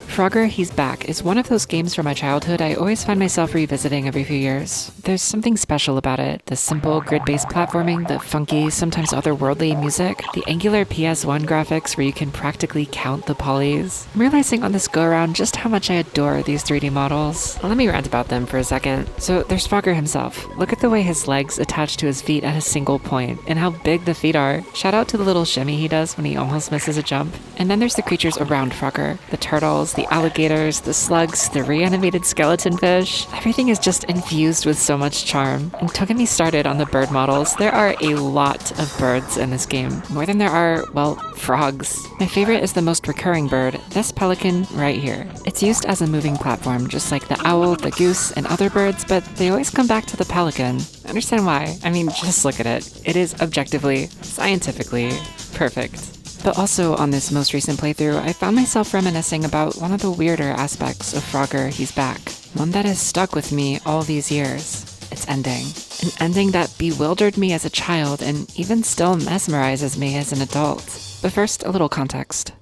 Frogger He's Back is one of those games from my childhood I always find myself revisiting every few years. There's something special about it, the simple grid-based platforming, the funky, sometimes otherworldly music, the angular PS1 graphics where you can practically count the polys. I'm realizing on this go-around just how much I adore these 3D models. Let me rant about them for a second. So there's Frogger himself. Look at the way his legs attach to his feet at a single point, and how big the feet are. Shout out to the little shimmy he does when he almost misses a jump. And then there's the creatures around Frogger, the turtles, the alligators, the slugs, the reanimated skeleton fish. Everything is just infused with so much charm. And don't get me started on the bird models. There are a lot of birds in this game. More than there are, well, frogs. My favorite is the most recurring bird, this pelican right here. It's used as a moving platform, just like the owl, the goose, and other birds, but they always come back to the pelican. Understand why? I mean, just look at it. It is objectively, scientifically perfect. But also on this most recent playthrough, I found myself reminiscing about one of the weirder aspects of Frogger He's Back. One that has stuck with me all these years. Its ending. An ending that bewildered me as a child and even still mesmerizes me as an adult. But first, a little context.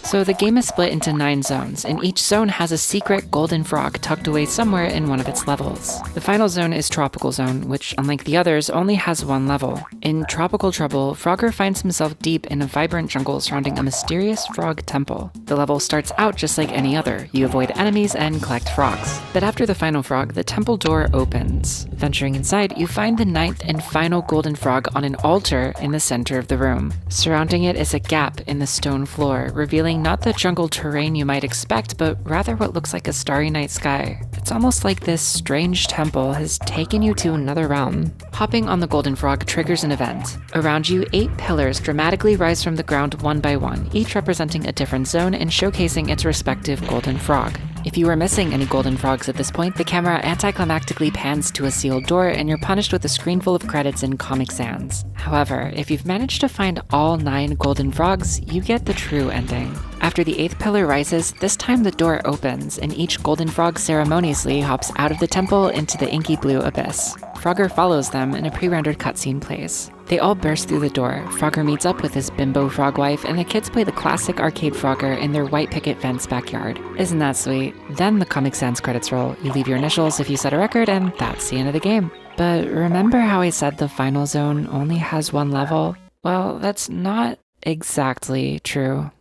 So the game is split into 9 zones, and each zone has a secret golden frog tucked away somewhere in one of its levels. The final zone is Tropical Zone, which, unlike the others, only has 1 level. In Tropical Trouble, Frogger finds himself deep in a vibrant jungle surrounding a mysterious frog temple. The level starts out just like any other. You avoid enemies and collect frogs. But after the final frog, the temple door opens. Venturing inside, you find the 9th and final golden frog on an altar in the center of the room. Surrounding it is a gap in the stone floor, revealing not the jungle terrain you might expect, but rather what looks like a starry night sky. It's almost like this strange temple has taken you to another realm. Hopping on the golden frog triggers an event. Around you, 8 pillars dramatically rise from the ground one by one, each representing a different zone and showcasing its respective golden frog. If you are missing any golden frogs at this point, the camera anticlimactically pans to a sealed door and you're punished with a screen full of credits in Comic Sans. However, if you've managed to find all 9 golden frogs, you get the true ending. After the 8th pillar rises, this time the door opens and each golden frog ceremoniously hops out of the temple into the inky blue abyss. Frogger follows them and a pre-rendered cutscene plays. They all burst through the door. Frogger meets up with his bimbo frog wife, and the kids play the classic arcade Frogger in their white picket fence backyard. Isn't that sweet? Then the Comic Sans credits roll. You leave your initials if you set a record, and that's the end of the game. But remember how I said the final zone only has 1 level? Well, that's not exactly true.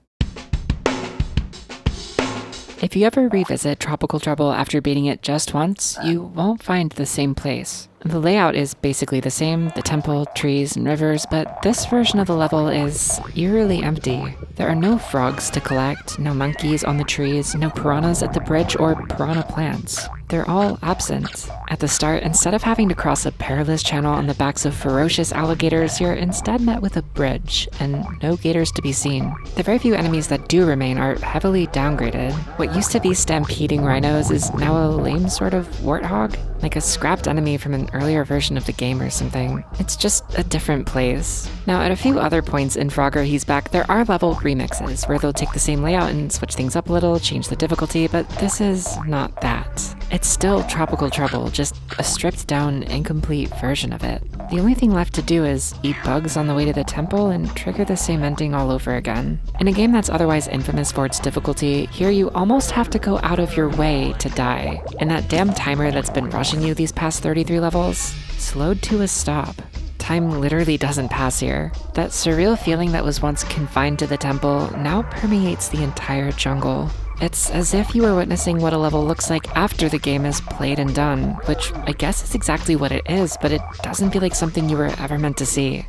If you ever revisit Tropical Trouble after beating it just once, you won't find the same place. The layout is basically the same, the temple, trees, and rivers, but this version of the level is eerily empty. There are no frogs to collect, no monkeys on the trees, no piranhas at the bridge, or piranha plants. They're all absent. At the start, instead of having to cross a perilous channel on the backs of ferocious alligators, you're instead met with a bridge, and no gators to be seen. The very few enemies that do remain are heavily downgraded. What used to be stampeding rhinos is now a lame sort of warthog, like a scrapped enemy from an earlier version of the game or something. It's just a different place. Now, at a few other points in Frogger He's Back, there are level remixes, where they'll take the same layout and switch things up a little, change the difficulty, but this is not that. It's still Tropical Trouble, just a stripped down, incomplete version of it. The only thing left to do is eat bugs on the way to the temple and trigger the same ending all over again. In a game that's otherwise infamous for its difficulty, here you almost have to go out of your way to die. And that damn timer that's been rushing you these past 33 levels, slowed to a stop. Time literally doesn't pass here. That surreal feeling that was once confined to the temple now permeates the entire jungle. It's as if you were witnessing what a level looks like after the game is played and done, which I guess is exactly what it is, but it doesn't feel like something you were ever meant to see.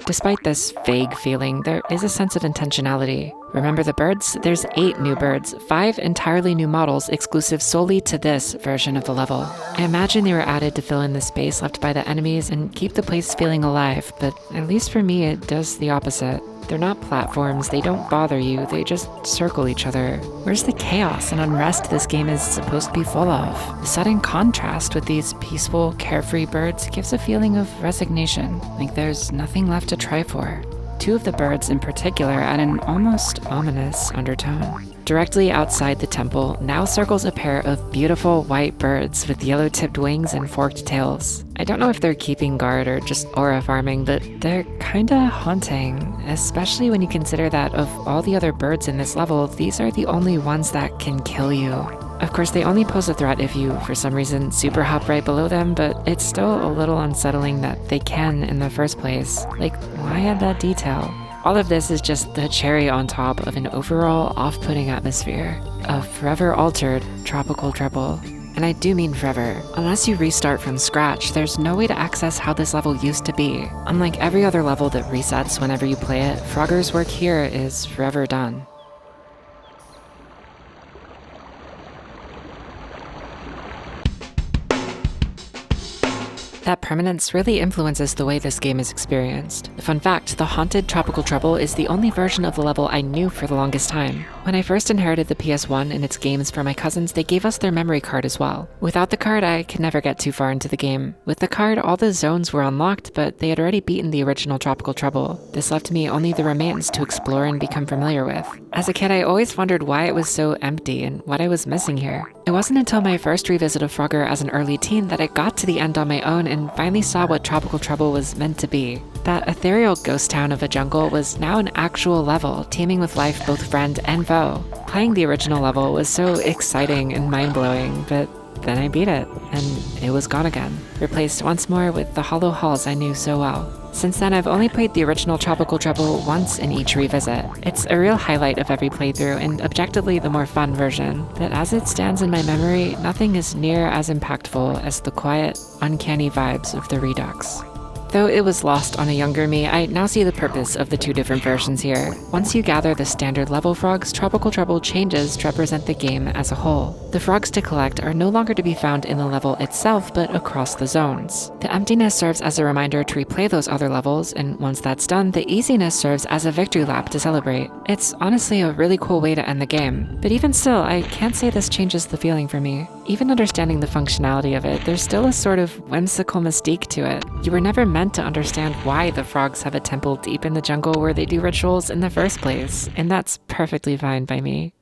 Despite this vague feeling, there is a sense of intentionality. Remember the birds? There's 8 new birds, 5 entirely new models exclusive solely to this version of the level. I imagine they were added to fill in the space left by the enemies and keep the place feeling alive, but at least for me it does the opposite. They're not platforms, they don't bother you, they just circle each other. Where's the chaos and unrest this game is supposed to be full of? The sudden contrast with these peaceful, carefree birds gives a feeling of resignation, like there's nothing left to try for. two of the birds in particular add an almost ominous undertone. Directly outside the temple now circles a pair of beautiful white birds with yellow-tipped wings and forked tails. I don't know if they're keeping guard or just aura farming, but they're kinda haunting, especially when you consider that of all the other birds in this level, these are the only ones that can kill you. Of course, they only pose a threat if you, for some reason, super hop right below them, but it's still a little unsettling that they can in the first place. Like, why add that detail? All of this is just the cherry on top of an overall off-putting atmosphere. A forever altered tropical treble. And I do mean forever. Unless you restart from scratch, there's no way to access how this level used to be. Unlike every other level that resets whenever you play it, Frogger's work here is forever done. That permanence really influences the way this game is experienced. Fun fact, the haunted tropical treble is the only version of the level I knew for the longest time. When I first inherited the PS1 and its games from my cousins, they gave us their memory card as well. Without the card, I could never get too far into the game. With the card, all the zones were unlocked, but they had already beaten the original tropical treble. This left me only the remains to explore and become familiar with. As a kid, I always wondered why it was so empty and what I was missing here. It wasn't until my first revisit of Frogger as an early teen that I got to the end on my own and finally saw what tropical treble was meant to be. That ethereal ghost town of a jungle was now an actual level, teeming with life both friend and foe. Playing the original level was so exciting and mind-blowing, but then I beat it, and it was gone again, replaced once more with the hollow halls I knew so well. Since then, I've only played the original tropical treble once in each revisit. It's a real highlight of every playthrough, and objectively the more fun version. But as it stands in my memory, nothing is near as impactful as the quiet, uncanny vibes of the Redux. Though it was lost on a younger me, I now see the purpose of the two different versions here. Once you gather the standard level frogs, tropical treble changes to represent the game as a whole. The frogs to collect are no longer to be found in the level itself, but across the zones. The emptiness serves as a reminder to replay those other levels, and once that's done, the easiness serves as a victory lap to celebrate. It's honestly a really cool way to end the game. But even still, I can't say this changes the feeling for me. Even understanding the functionality of it, there's still a sort of whimsical mystique to it. You were never meant to understand why the frogs have a temple deep in the jungle where they do rituals in the first place, and that's perfectly fine by me.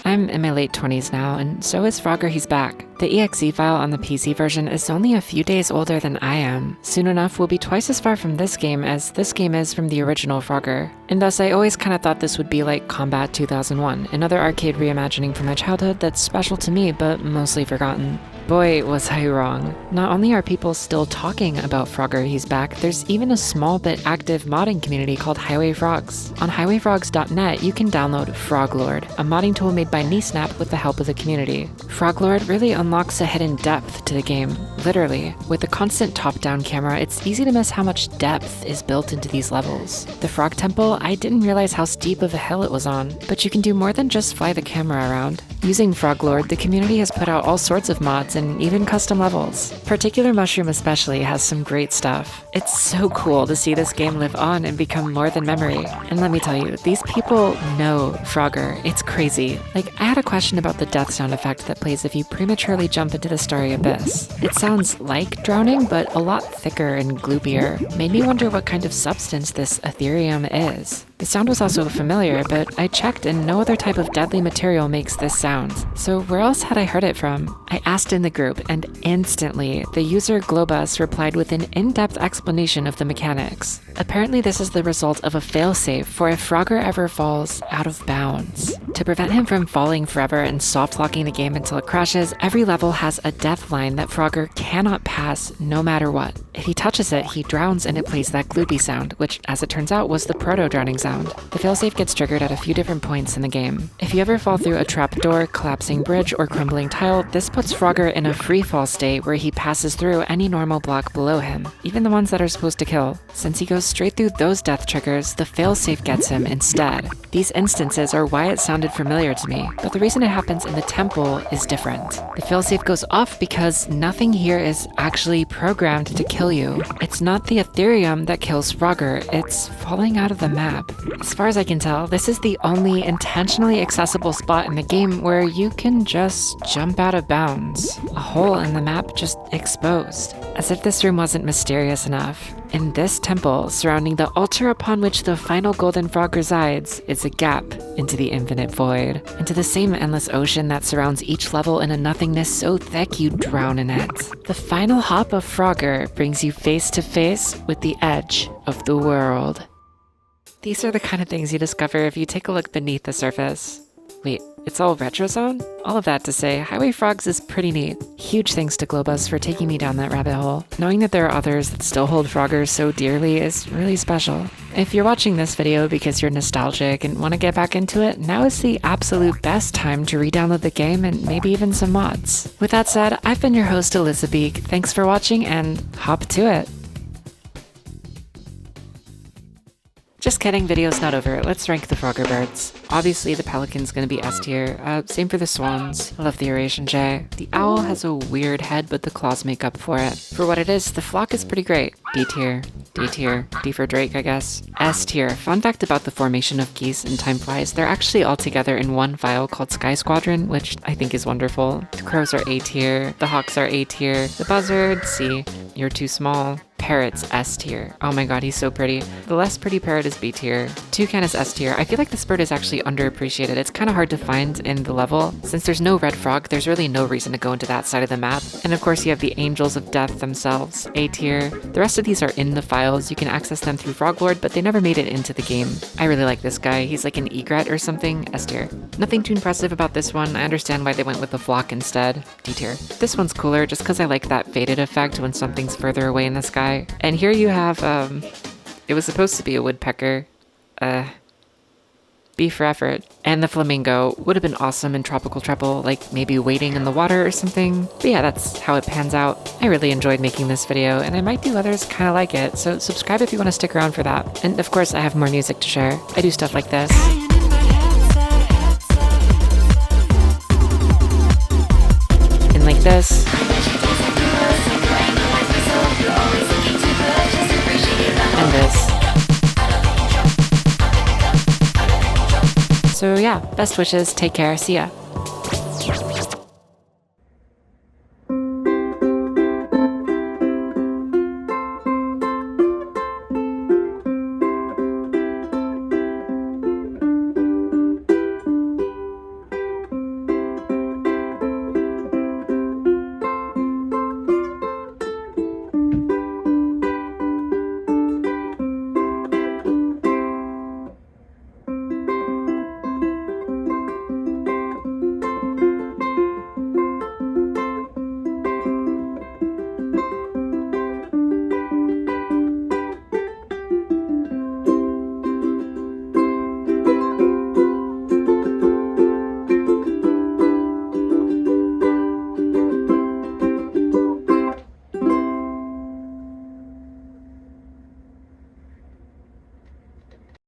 I'm in my late 20s now, and so is Frogger. He's back. The exe file on the PC version is only a few days older than I am. Soon enough, we'll be twice as far from this game as this game is from the original Frogger. And thus, I always kind of thought this would be like Combat 2001, another arcade reimagining from my childhood that's special to me, but mostly forgotten. Boy, was I wrong. Not only are people still talking about Frogger He's Back, there's even a small but active modding community called Highway Frogs. On highwayfrogs.net, you can download froglord, a modding tool made by kneesnap with the help of the community. Froglord really unlocks a hidden depth to the game, literally. With the constant top-down camera, it's easy to miss how much depth is built into these levels. The Frog Temple, I didn't realize how steep of a hill it was on, but you can do more than just fly the camera around. Using Froglord, the community has put out all sorts of mods and even custom levels. Particular Mushroom especially has some great stuff. It's so cool to see this game live on and become more than memory. And let me tell you, these people know Frogger. It's crazy. Like, I had a question about the death sound effect that plays if you prematurely jump into the starry abyss. It sounds like drowning, but a lot thicker and gloopier. Made me wonder what kind of substance this Ethereum is. The sound was also familiar, but I checked and no other type of deadly material makes this sound. So where else had I heard it from? I asked in the group, and instantly, the user globus replied with an in-depth explanation of the mechanics. Apparently this is the result of a failsafe for if Frogger ever falls out of bounds. To prevent him from falling forever and soft-locking the game until it crashes, every level has a death line that Frogger cannot pass no matter what. If he touches it, he drowns and it plays that gloopy sound, which, as it turns out, was the proto-drowning sound. The failsafe gets triggered at a few different points in the game. If you ever fall through a trapdoor, collapsing bridge, or crumbling tile, this puts Frogger in a free-fall state where he passes through any normal block below him, even the ones that are supposed to kill. Since he goes straight through those death triggers, the failsafe gets him instead. These instances are why it sounded familiar to me, but the reason it happens in the temple is different. The failsafe goes off because nothing here is actually programmed to kill you. It's not the Ethereum that kills Frogger, it's falling out of the map. As far as I can tell, this is the only intentionally accessible spot in the game where you can just jump out of bounds sounds. A hole in the map just exposed. As if this room wasn't mysterious enough. In this temple, surrounding the altar upon which the final golden frog resides, is a gap into the infinite void, into the same endless ocean that surrounds each level in a nothingness so thick you drown in it. The final hop of Frogger brings you face to face with the edge of the world. These are the kind of things you discover if you take a look beneath the surface. Wait, it's all retro zone? All of that to say, Highway Frogs is pretty neat. Huge thanks to Globus for taking me down that rabbit hole. Knowing that there are others that still hold Froggers so dearly is really special. If you're watching this video because you're nostalgic and want to get back into it, now is the absolute best time to re-download the game and maybe even some mods. With that said, I've been your host Elizabeth. Thanks for watching and hop to it. Just kidding, video's not over. Let's rank the Frogger birds. Obviously, the pelican's gonna be S tier. Same for the swans. I love the Eurasian jay. The owl has a weird head, but the claws make up for it. For what it is, the flock is pretty great. D tier. D tier. D for Drake, I guess. S tier. Fun fact about the formation of geese and time flies, they're actually all together in one file called Sky Squadron, which I think is wonderful. The crows are A tier. The hawks are A tier. The buzzard, C. You're too small. Parrot's S tier. Oh my god, he's so pretty. The less pretty parrot is B tier. Toucan is S tier. I feel like this bird is actually underappreciated. It's kind of hard to find in the level. Since there's no red frog, there's really no reason to go into that side of the map. And of course you have the angels of death themselves, A tier. The rest of these are in the files. You can access them through Froglord, but they never made it into the game. I really like this guy. He's like an egret or something, S tier. Nothing too impressive about this one. I understand why they went with the flock instead, D tier. This one's cooler just because I like that faded effect when something's further away in the sky. And here you have, it was supposed to be a woodpecker. B for effort. And the flamingo would have been awesome in tropical treble, like maybe wading in the water or something. But yeah, that's how it pans out. I really enjoyed making this video, and I might do others kind of like it, so subscribe if you want to stick around for that. And of course, I have more music to share. I do stuff like this. And like this. And this. So yeah, best wishes, take care, see ya.